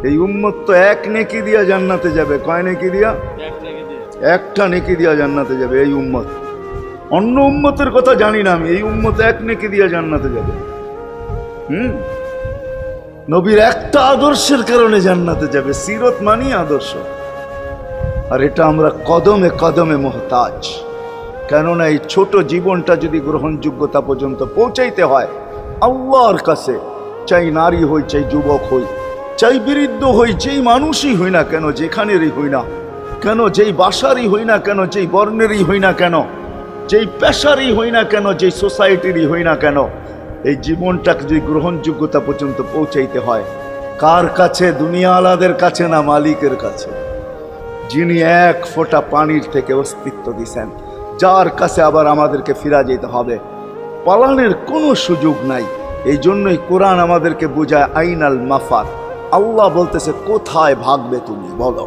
এই উম্মত তো এক নেকি দিয়া জান্নাতে যাবে। কয় নেকি দিয়া? একটা নেকি দিয়া জান্নাতে যাবে এই উম্মত। অন্য উম্মতের কথা জানি না আমি, এই উম্মত এক নেকি দিয়া জান্নাতে যাবে। নবীর একটা আদর্শের কারণে জান্নাতে যাবে। সিরত মানি আদর্শ, আর এটা আমরা কদমে কদমে মুহতাজ। কেননা এই ছোট জীবনটা যদি গ্রহণযোগ্যতা পর্যন্ত পৌঁছাইতে হয় আল্লাহর কাছে, চাই নারী হই, চাই যুবক হই, চাই বৃদ্ধ হই, যেই মানুষই হই না কেন, যেখানেরই হই না কেন, যেই বাসারই হই না কেন, যেই বর্ণেরই হই না কেন, যেই পেশারই হই না কেন, যেই সোসাইটিরই হই না কেন, এই জীবনটাকে যদি গ্রহণযোগ্যতা পর্যন্ত পৌঁছাইতে হয় কার কাছে? দুনিয়াওয়ালাদের কাছে না, মালিকের কাছে, যিনি এক ফোঁটা পানির থেকে অস্তিত্ব দিছেন, যার কাছে আবার আমাদেরকে ফিরা যেতে হবে। পালানের কোনো সুযোগ নাই। এই জন্যই কোরআন আমাদেরকে বোঝায় আইনাল মাফার। আল্লাহ বলতেছে কোথায় ভাগবে তুমি বলো।